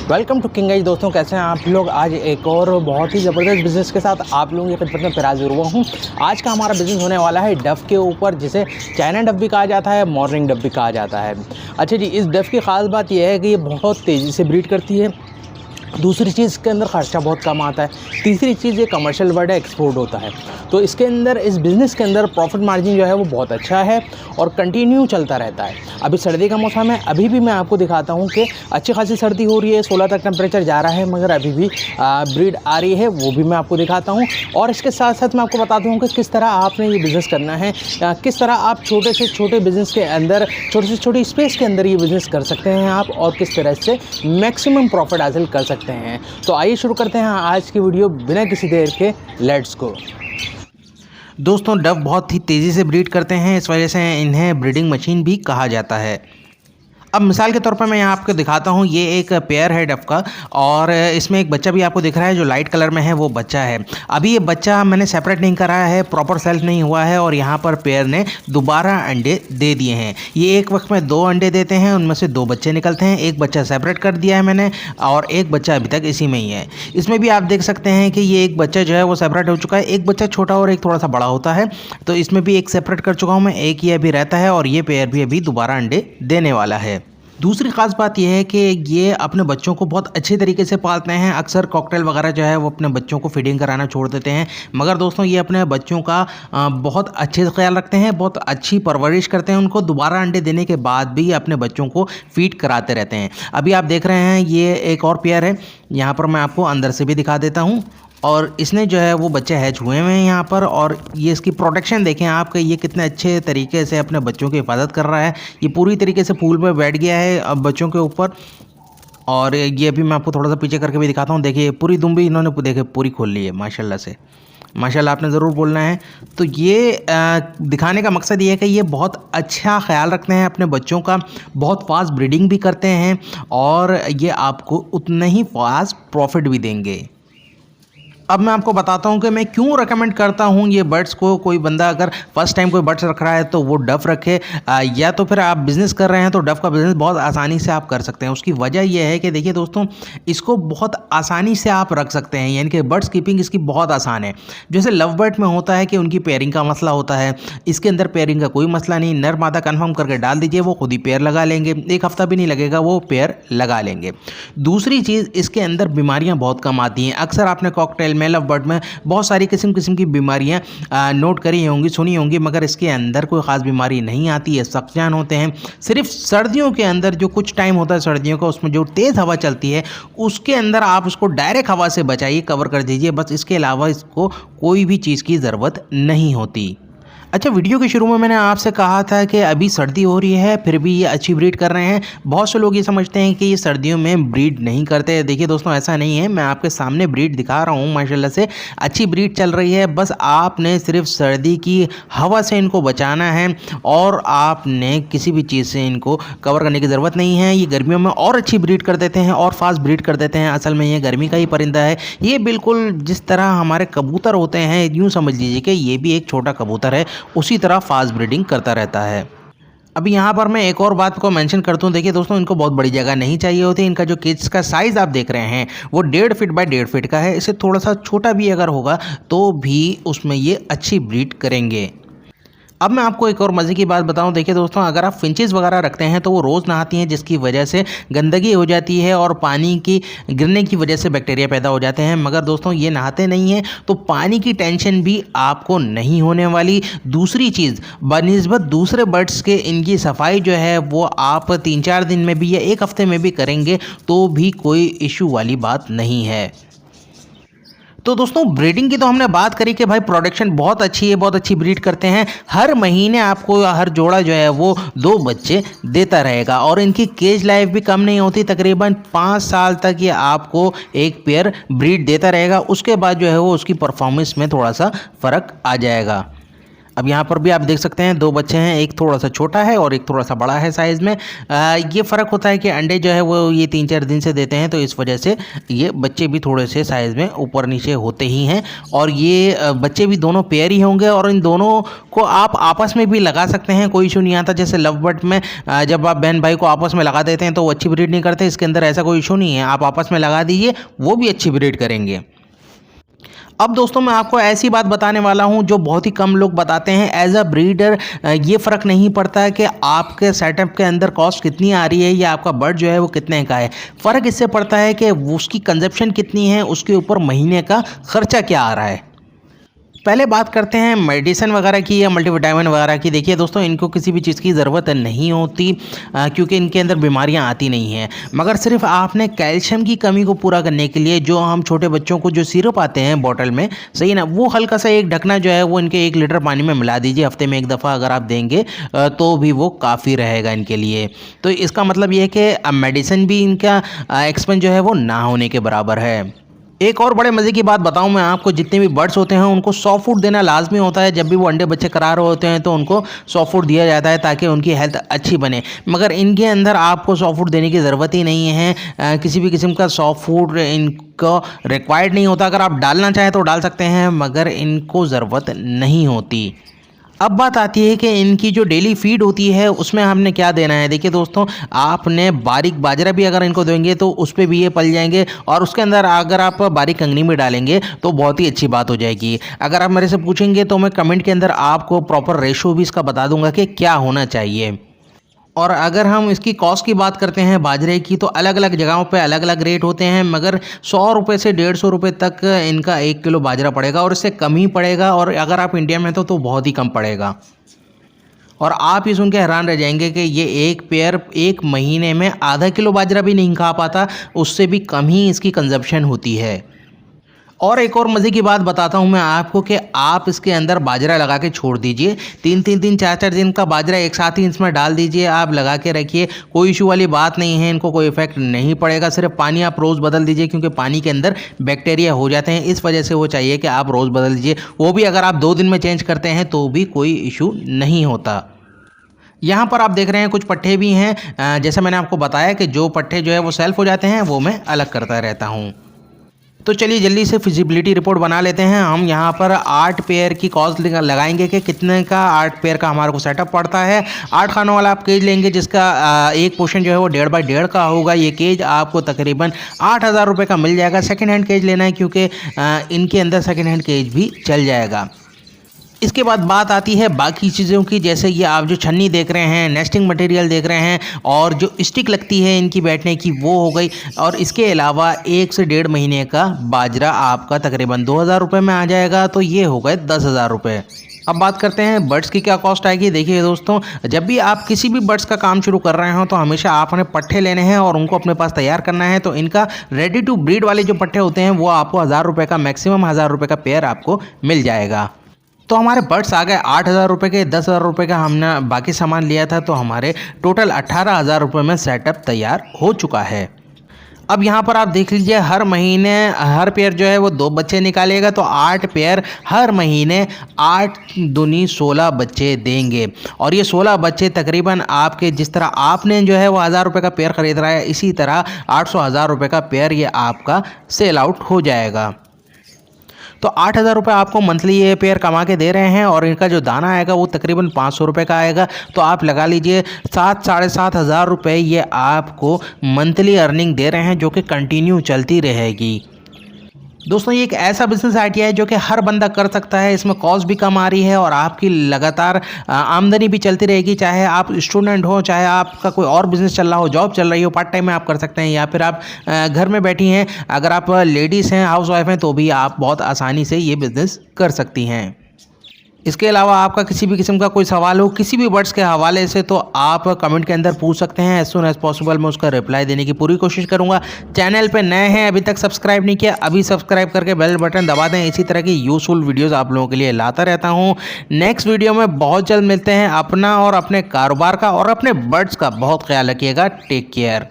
Welcome to king as. दोस्तों कैसे हैं आप लोग। आज एक और बहुत ही ज़बरदस्त बिज़नेस के साथ आप लोगों की खिदमत में पेश हुआ हूँ। आज का हमारा बिज़नेस होने वाला है डव के ऊपर, जिसे चाइना डव भी कहा जाता है, मॉर्निंग डव भी कहा जाता है। अच्छा जी, इस डव की ख़ास बात यह है कि ये बहुत तेज़ी से ब्रीड करती है। दूसरी चीज़, इसके अंदर ख़र्चा बहुत कम आता है। तीसरी चीज़, ये कमर्शियल बर्ड है, एक्सपोर्ट होता है। तो इसके अंदर, इस बिज़नेस के अंदर प्रॉफिट मार्जिन जो है वो बहुत अच्छा है और कंटिन्यू चलता रहता है। अभी सर्दी का मौसम है, अभी भी मैं आपको दिखाता हूँ कि अच्छी खासी सर्दी हो रही है, 16 तक टेम्परेचर जा रहा है, मगर अभी भी ब्रीड आ रही है, वो भी मैं आपको दिखाता हूँ। और इसके साथ साथ मैं आपको बताता हूँ कि किस तरह आपने ये बिज़नेस करना है, किस तरह आप छोटे से छोटे बिज़नेस के अंदर, छोटी से छोटी स्पेस के अंदर ये बिज़नेस कर सकते हैं आप, और किस तरह से मैक्सिमम प्रॉफिट हासिल कर सकते हैं। तो आइए शुरू करते हैं आज की वीडियो बिना किसी देर के। Let's go. दोस्तों, डव बहुत ही तेज़ी से ब्रीड करते हैं, इस वजह से इन्हें ब्रीडिंग मशीन भी कहा जाता है। अब मिसाल के तौर पर मैं यहाँ आपको दिखाता हूँ, ये एक पेयर है डव का, और इसमें एक बच्चा भी आपको दिख रहा है जो लाइट कलर में है, वो बच्चा है। अभी ये बच्चा मैंने सेपरेट नहीं करा है, प्रॉपर सेल्फ नहीं हुआ है, और यहाँ पर पेयर ने दोबारा अंडे दे दिए हैं। ये एक वक्त में 2 अंडे देते हैं, उनमें से 2 बच्चे निकलते हैं। एक बच्चा सेपरेट कर दिया है मैंने, और एक बच्चा अभी तक इसी में ही है। इसमें भी आप देख सकते हैं कि ये एक बच्चा जो है वो सेपरेट हो चुका है। एक बच्चा छोटा और एक थोड़ा सा बड़ा होता है, तो इसमें भी एक सेपरेट कर चुका हूँ मैं, एक ये अभी रहता है, और ये पेयर भी अभी दोबारा अंडे देने वाला है। दूसरी ख़ास बात यह है कि ये अपने बच्चों को बहुत अच्छे तरीके से पालते हैं। अक्सर कॉकटेल वगैरह जो है वो अपने बच्चों को फीडिंग कराना छोड़ देते हैं, मगर दोस्तों ये अपने बच्चों का बहुत अच्छे से ख्याल रखते हैं, बहुत अच्छी परवरिश करते हैं उनको। दोबारा अंडे देने के बाद भी अपने बच्चों को फीड कराते रहते हैं। अभी आप देख रहे हैं ये एक और पेयर है, यहाँ पर मैं आपको अंदर से भी दिखा देता हूँ। और इसने जो है वो बच्चे हैच हुए हुए हैं यहाँ पर, और ये इसकी प्रोटेक्शन देखें आप, ये कितने अच्छे तरीके से अपने बच्चों की हिफाजत कर रहा है। ये पूरी तरीके से पूल में बैठ गया है अब बच्चों के ऊपर। और ये अभी मैं आपको थोड़ा सा पीछे करके भी दिखाता हूँ। देखिए पूरी दुम भी इन्होंने देखे पूरी खोल ली है, माशाल्लाह से। माशाल्लाह आपने ज़रूर बोलना है। तो ये दिखाने का मकसद ये है कि ये बहुत अच्छा ख्याल रखते हैं अपने बच्चों का, बहुत फास्ट ब्रीडिंग भी करते हैं, और ये आपको उतना ही फास्ट प्रॉफिट भी देंगे। अब मैं आपको बताता हूँ कि मैं क्यों रेकमेंड करता हूँ ये बर्ड्स को। कोई बंदा अगर फर्स्ट टाइम कोई बर्ड्स रख रहा है तो वो डव रखे, या तो फिर आप बिज़नेस कर रहे हैं तो डव का बिज़नेस बहुत आसानी से आप कर सकते हैं। उसकी वजह यह है कि देखिए दोस्तों, इसको बहुत आसानी से आप रख सकते हैं, यानी कि बर्ड्स कीपिंग इसकी बहुत आसान है। जैसे लव बर्ड में होता है कि उनकी पेयरिंग का मसला होता है, इसके अंदर पेयरिंग का कोई मसला नहीं। नर मादा कन्फर्म करके डाल दीजिए, वो खुद ही पेयर लगा लेंगे, 1 हफ्ता भी नहीं लगेगा, वो पेयर लगा लेंगे। दूसरी चीज़, इसके अंदर बीमारियाँ बहुत कम आती हैं। अक्सर आपने कॉकटेल में, लव बर्ड में बहुत सारी किस्म की बीमारियां नोट करी होंगी, सुनी होंगी, मगर इसके अंदर कोई ख़ास बीमारी नहीं आती है। सख्जान होते हैं। सिर्फ सर्दियों के अंदर जो कुछ टाइम होता है सर्दियों का, उसमें जो तेज़ हवा चलती है उसके अंदर आप उसको डायरेक्ट हवा से बचाइए, कवर कर दीजिए, बस। इसके अलावा इसको कोई भी चीज़ की ज़रूरत नहीं होती। अच्छा, वीडियो के शुरू में मैंने आपसे कहा था कि अभी सर्दी हो रही है, फिर भी ये अच्छी ब्रीड कर रहे हैं। बहुत से लोग ये समझते हैं कि ये सर्दियों में ब्रीड नहीं करते। देखिए दोस्तों, ऐसा नहीं है। मैं आपके सामने ब्रीड दिखा रहा हूँ, माशाल्लाह से अच्छी ब्रीड चल रही है। बस आपने सिर्फ सर्दी की हवा से इनको बचाना है, और आपने किसी भी चीज़ से इनको कवर करने की ज़रूरत नहीं है। ये गर्मियों में और अच्छी ब्रीड कर देते हैं और फास्ट ब्रीड कर देते हैं। असल में ये गर्मी का ही परिंदा है। ये बिल्कुल जिस तरह हमारे कबूतर होते हैं, यूँ समझ लीजिए कि ये भी एक छोटा कबूतर है, उसी तरह फास्ट ब्रीडिंग करता रहता है। अभी यहाँ पर मैं एक और बात को मेंशन करता हूँ। देखिए दोस्तों, इनको बहुत बड़ी जगह नहीं चाहिए होती। इनका जो केज का साइज़ आप देख रहे हैं वो 1.5 फीट बाय 1.5 फीट का है। इससे थोड़ा सा छोटा भी अगर होगा तो भी उसमें ये अच्छी ब्रीड करेंगे। अब मैं आपको एक और मज़े की बात बताऊं। देखिए दोस्तों, अगर आप फिंचेस वगैरह रखते हैं तो वो रोज़ नहाती हैं, जिसकी वजह से गंदगी हो जाती है और पानी की गिरने की वजह से बैक्टीरिया पैदा हो जाते हैं। मगर दोस्तों, ये नहाते नहीं हैं, तो पानी की टेंशन भी आपको नहीं होने वाली। दूसरी चीज़, बनिस्बत दूसरे बर्ड्स के इनकी सफाई जो है वो आप 3-4 दिन में भी या 1 हफ्ते में भी करेंगे तो भी कोई इशू वाली बात नहीं है। तो दोस्तों, ब्रीडिंग की तो हमने बात करी कि भाई प्रोडक्शन बहुत अच्छी है, बहुत अच्छी ब्रीड करते हैं। हर महीने आपको हर जोड़ा जो है वो 2 बच्चे देता रहेगा, और इनकी केज लाइफ भी कम नहीं होती। तकरीबन 5 साल तक ये आपको एक पेयर ब्रीड देता रहेगा। उसके बाद जो है वो उसकी परफॉर्मेंस में थोड़ा सा फ़र्क आ जाएगा। अब यहाँ पर भी आप देख सकते हैं 2 बच्चे हैं, एक थोड़ा सा छोटा है और एक थोड़ा सा बड़ा है साइज़ में। ये फ़र्क होता है कि अंडे जो है वो ये 3-4 दिन से देते हैं, तो इस वजह से ये बच्चे भी थोड़े से साइज़ में ऊपर नीचे होते ही हैं। और ये बच्चे भी दोनों पेयर ही होंगे और इन दोनों को आप आपस में भी लगा सकते हैं, कोई इशू नहीं आता। जैसे लव बर्ड में जब आप बहन भाई को आपस में लगा देते हैं तो वो अच्छी ब्रीड नहीं करते, इसके अंदर ऐसा कोई इशू नहीं है, आप आपस में लगा दीजिए, वो भी अच्छी ब्रीड करेंगे। अब दोस्तों मैं आपको ऐसी बात बताने वाला हूं जो बहुत ही कम लोग बताते हैं। एज अ ब्रीडर ये फ़र्क नहीं पड़ता कि आपके सेटअप के अंदर कॉस्ट कितनी आ रही है या आपका बर्ड जो है वो कितने का है। फ़र्क इससे पड़ता है कि उसकी कंजप्शन कितनी है, उसके ऊपर महीने का खर्चा क्या आ रहा है। पहले बात करते हैं मेडिसिन वगैरह की या मल्टीविटामिन वगैरह की। देखिए दोस्तों, इनको किसी भी चीज़ की ज़रूरत नहीं होती क्योंकि इनके अंदर बीमारियां आती नहीं हैं, मगर सिर्फ आपने कैल्शियम की कमी को पूरा करने के लिए जो हम छोटे बच्चों को जो सिरप आते हैं बॉटल में, सही ना, वो हल्का सा एक ढकना जो है वो इनके 1 लीटर पानी में मिला दीजिए। हफ्ते में 1 दफ़ा अगर आप देंगे तो भी वो काफ़ी रहेगा इनके लिए। तो इसका मतलब ये है कि मेडिसिन भी इनका एक्सपेंस जो है वो ना होने के बराबर है। एक और बड़े मज़े की बात बताऊं मैं आपको, जितने भी बर्ड्स होते हैं उनको सॉफ्ट फूड देना लाजमी होता है। जब भी वो अंडे बच्चे करा रहे होते हैं तो उनको सॉफ्ट फूड दिया जाता है ताकि उनकी हेल्थ अच्छी बने, मगर इनके अंदर आपको सॉफ्ट फूड देने की ज़रूरत ही नहीं है। किसी भी किस्म का सॉफ्ट फूड इनको रिक्वायर्ड नहीं होता। अगर आप डालना चाहें तो डाल सकते हैं, मगर इनको ज़रूरत नहीं होती। अब बात आती है कि इनकी जो डेली फीड होती है उसमें हमने क्या देना है। देखिए दोस्तों, आपने बारीक बाजरा भी अगर इनको देंगे तो उस पर भी ये पल जाएंगे, और उसके अंदर अगर आप बारीक कंगनी में डालेंगे तो बहुत ही अच्छी बात हो जाएगी। अगर आप मेरे से पूछेंगे तो मैं कमेंट के अंदर आपको प्रॉपर रेशो भी इसका बता दूंगा कि क्या होना चाहिए। और अगर हम इसकी कॉस्ट की बात करते हैं बाजरे की, तो अलग अलग जगहों पे अलग अलग रेट होते हैं, मगर 100 रुपये से 150 रुपये तक इनका 1 किलो बाजरा पड़ेगा, और इससे कम ही पड़ेगा। और अगर आप इंडिया में तो बहुत ही कम पड़ेगा। और आप ये सुन के हैरान रह जाएंगे कि ये एक पेयर 1 महीने में आधा किलो बाजरा भी नहीं खा पाता, उससे भी कम ही इसकी कंजप्शन होती है। और एक और मज़े की बात बताता हूँ मैं आपको कि आप इसके अंदर बाजरा लगा के छोड़ दीजिए। 3-3 दिन 4-4 दिन का बाजरा एक साथ ही इसमें डाल दीजिए, आप लगा के रखिए, कोई इशू वाली बात नहीं है, इनको कोई इफेक्ट नहीं पड़ेगा। सिर्फ पानी आप रोज़ बदल दीजिए, क्योंकि पानी के अंदर बैक्टीरिया हो जाते हैं, इस वजह से वो चाहिए कि आप रोज़ बदल दीजिए। वो भी अगर आप 2 दिन में चेंज करते हैं तो भी कोई इशू नहीं होता। यहाँ पर आप देख रहे हैं कुछ पट्टे भी हैं, जैसा मैंने आपको बताया कि जो पट्टे जो है वो सेल्फ हो जाते हैं वो मैं अलग करता रहता हूँ। तो चलिए जल्दी से फिजिबिलिटी रिपोर्ट बना लेते हैं। हम यहाँ पर 8 पेयर की कॉस्ट लगाएंगे कि कितने का 8 पेयर का हमारे को सेटअप पड़ता है। 8 खानों वाला आप केज लेंगे जिसका एक पोर्शन जो है वो 1.5 बाई 1.5 का होगा। ये केज आपको तकरीबन 8,000 रुपये का मिल जाएगा। सेकेंड हैंड केज लेना है क्योंकि इनके अंदर सेकेंड हैंड केज भी चल जाएगा। इसके बाद बात आती है बाकी चीज़ों की, जैसे ये आप जो छन्नी देख रहे हैं, नेस्टिंग मटेरियल देख रहे हैं, और जो स्टिक लगती है इनकी बैठने की वो हो गई। और इसके अलावा 1 से 1.5 महीने का बाजरा आपका तकरीबन 2,000 रुपये में आ जाएगा, तो ये हो गए 10,000 रुपये। अब बात करते हैं बर्ड्स की क्या कॉस्ट आएगी। देखिए दोस्तों, जब भी आप किसी भी बर्ड्स का काम शुरू कर रहे हो तो हमेशा आपने पट्टे लेने हैं और उनको अपने पास तैयार करना है। तो इनका रेडी टू ब्रीड वाले जो पट्टे होते हैं वो आपको 1,000 रुपये का, मैक्सिमम 1,000 रुपये का पेयर आपको मिल जाएगा। तो हमारे बर्ड्स आ गए 8,000 रुपये के। 10,000 रुपये का हमने बाकी सामान लिया था, तो हमारे टोटल 18,000 रुपये में सेटअप तैयार हो चुका है। अब यहाँ पर आप देख लीजिए, हर महीने हर पेयर जो है वो 2 बच्चे निकालेगा, तो 8 पेयर हर महीने 8 दूनी 16 बच्चे देंगे। और ये 16 बच्चे तकरीबन आपके, जिस तरह आपने जो है वो 1,000 रुपये का पेयर ख़रीद रहा है, इसी तरह 800-1,000 रुपये का पेयर ये आपका सेल आउट हो जाएगा। तो 8,000 रुपये आपको मंथली ये पेयर कमा के दे रहे हैं, और इनका जो दाना आएगा वो तकरीबन 500 रुपये का आएगा। तो आप लगा लीजिए 7-7,500 रुपये ये आपको मंथली अर्निंग दे रहे हैं, जो कि कंटिन्यू चलती रहेगी। दोस्तों, ये एक ऐसा बिजनेस आइडिया है जो कि हर बंदा कर सकता है। इसमें कॉस्ट भी कम आ रही है और आपकी लगातार आमदनी भी चलती रहेगी। चाहे आप स्टूडेंट हो, चाहे आपका कोई और बिजनेस चल रहा हो, जॉब चल रही हो, पार्ट टाइम में आप कर सकते हैं, या फिर आप घर में बैठी हैं, अगर आप लेडीज़ हैं, हाउस वाइफ हैं, तो भी आप बहुत आसानी से ये बिज़नेस कर सकती हैं। इसके अलावा आपका किसी भी किस्म का कोई सवाल हो किसी भी बर्ड्स के हवाले से, तो आप कमेंट के अंदर पूछ सकते हैं। एज सुन एज पॉसिबल मैं उसका रिप्लाई देने की पूरी कोशिश करूंगा। चैनल पे नए हैं, अभी तक सब्सक्राइब नहीं किया, अभी सब्सक्राइब करके बेल बटन दबा दें। इसी तरह की यूजफुल वीडियोस आप लोगों के लिए लाता रहता हूं। नेक्स्ट वीडियो में बहुत जल्द मिलते हैं। अपना और अपने कारोबार का और अपने बर्ड्स का बहुत ख्याल रखिएगा। Take care.